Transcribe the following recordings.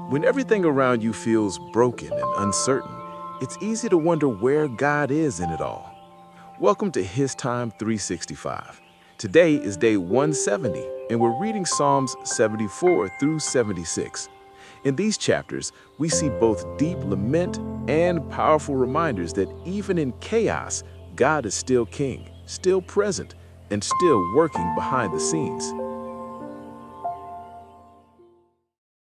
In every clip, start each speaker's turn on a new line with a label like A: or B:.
A: When everything around you feels broken and uncertain, it's easy to wonder where God is in it all. Welcome to His Time 365. Today is day 170, and we're reading Psalms 74 through 76. In these chapters, we see both deep lament and powerful reminders that even in chaos, God is still king, still present, and still working behind the scenes.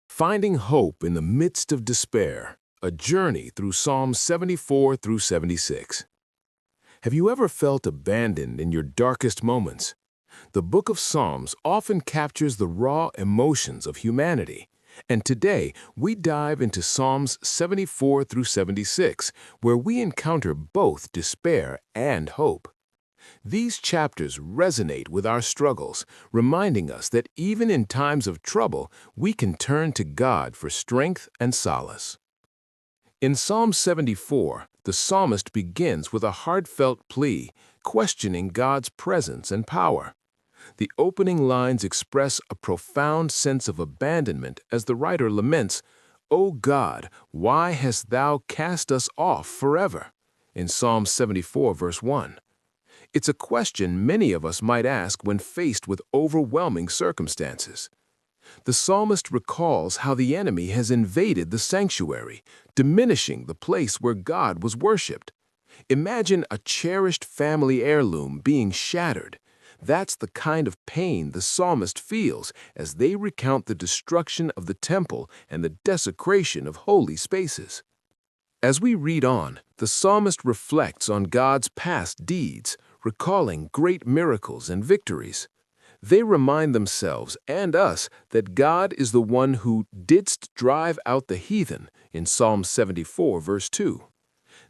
A: Finding hope in the midst of despair, a journey through Psalms 74 through 76. Have you ever felt abandoned in your darkest moments? The book of Psalms often captures the raw emotions of humanity. And today, we dive into Psalms 74 through 76, where we encounter both despair and hope. These chapters resonate with our struggles, reminding us that even in times of trouble, we can turn to God for strength and solace. In Psalm 74, the psalmist begins with a heartfelt plea, questioning God's presence and power. The opening lines express a profound sense of abandonment as the writer laments, "O God, why hast thou cast us off forever?" in Psalm 74, verse 1. It's a question many of us might ask when faced with overwhelming circumstances. The psalmist recalls how the enemy has invaded the sanctuary, diminishing the place where God was worshipped. Imagine a cherished family heirloom being shattered. That's the kind of pain the psalmist feels as they recount the destruction of the temple and the desecration of holy spaces. As we read on, the psalmist reflects on God's past deeds, recalling great miracles and victories. They remind themselves and us that God is the one who didst drive out the heathen in Psalm 74, verse 2.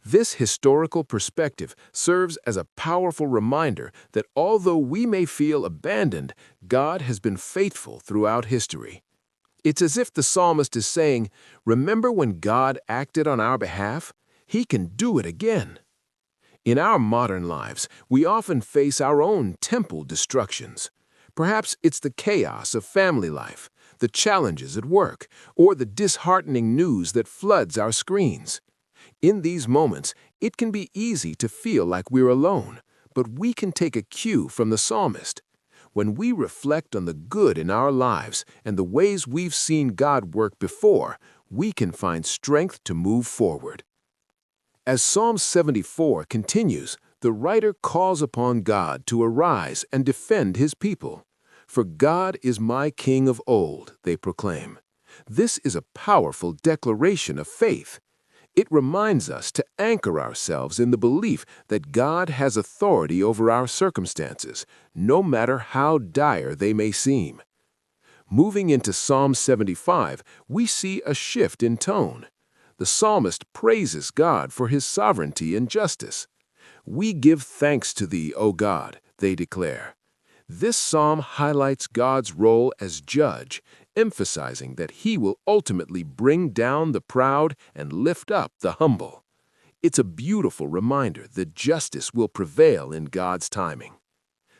A: This historical perspective serves as a powerful reminder that although we may feel abandoned, God has been faithful throughout history. It's as if the psalmist is saying, "Remember when God acted on our behalf? He can do it again." In our modern lives, we often face our own temple destructions. Perhaps it's the chaos of family life, the challenges at work, or the disheartening news that floods our screens. In these moments, it can be easy to feel like we're alone, but we can take a cue from the psalmist. When we reflect on the good in our lives and the ways we've seen God work before, we can find strength to move forward. As Psalm 74 continues, the writer calls upon God to arise and defend his people. "For God is my King of old," they proclaim. This is a powerful declaration of faith. It reminds us to anchor ourselves in the belief that God has authority over our circumstances, no matter how dire they may seem. Moving into Psalm 75, we see a shift in tone. The psalmist praises God for his sovereignty and justice. "We give thanks to thee, O God," they declare. This psalm highlights God's role as judge, emphasizing that he will ultimately bring down the proud and lift up the humble. It's a beautiful reminder that justice will prevail in God's timing.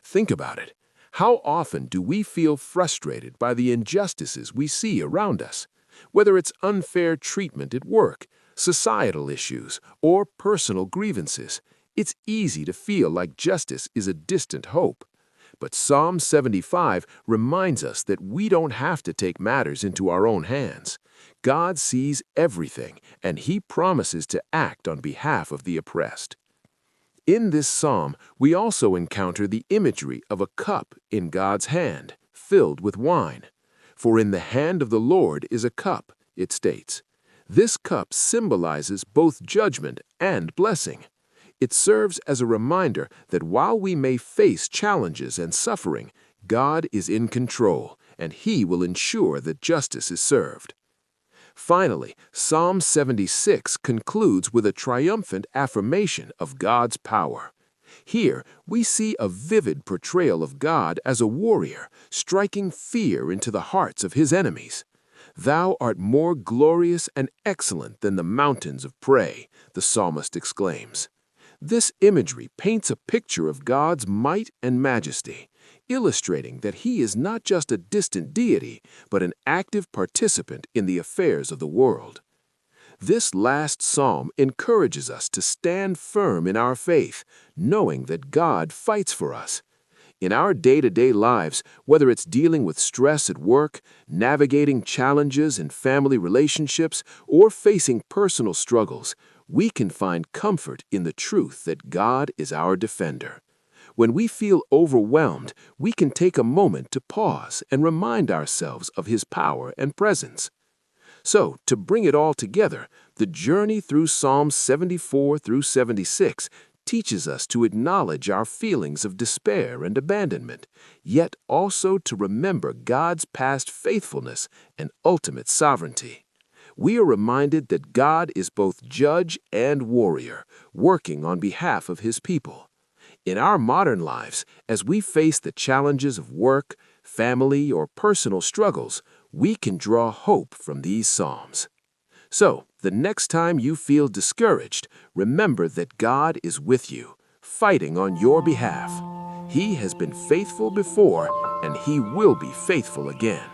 A: Think about it. How often do we feel frustrated by the injustices we see around us? Whether it's unfair treatment at work, societal issues, or personal grievances, it's easy to feel like justice is a distant hope. But Psalm 75 reminds us that we don't have to take matters into our own hands. God sees everything, and He promises to act on behalf of the oppressed. In this psalm, we also encounter the imagery of a cup in God's hand, filled with wine. "For in the hand of the Lord is a cup," it states. This cup symbolizes both judgment and blessing. It serves as a reminder that while we may face challenges and suffering, God is in control, and He will ensure that justice is served. Finally, Psalm 76 concludes with a triumphant affirmation of God's power. Here, we see a vivid portrayal of God as a warrior, striking fear into the hearts of His enemies. "Thou art more glorious and excellent than the mountains of prey," the psalmist exclaims. This imagery paints a picture of God's might and majesty.
B: illustrating that He is not just a distant deity, but an active participant in the affairs of the world. This last psalm encourages us to stand firm in our faith, knowing that God fights for us. In our day-to-day lives, whether it's dealing with stress at work, navigating challenges in family relationships, or facing personal struggles, we can find comfort in the truth that God is our defender. When we feel overwhelmed, we can take a moment to pause and remind ourselves of His power and presence. So, to bring it all together, the journey through Psalms 74 through 76 teaches us to acknowledge our feelings of despair and abandonment, yet also to remember God's past faithfulness and ultimate sovereignty. We are reminded that God is both judge and warrior, working on behalf of His people. In our modern lives, as we face the challenges of work, family, or personal struggles, we can draw hope from these psalms. So, the next time you feel discouraged, remember that God is with you, fighting on your behalf. He has been faithful before, and He will be faithful again.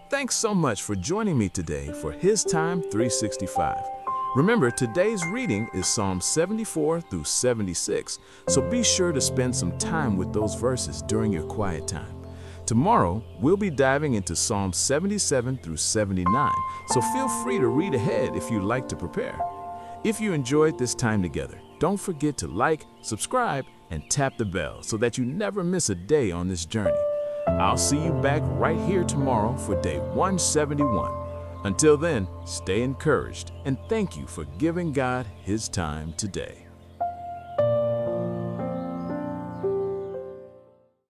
A: Thanks so much for joining me today for HisTime365. Remember, today's reading is Psalm 74 through 76, so be sure to spend some time with those verses during your quiet time. Tomorrow, we'll be diving into Psalms 77 through 79, so feel free to read ahead if you'd like to prepare. If you enjoyed this time together, don't forget to like, subscribe, and tap the bell so that you never miss a day on this journey. I'll see you back right here tomorrow for day 171. Until then, stay encouraged, and thank you for giving God His time today.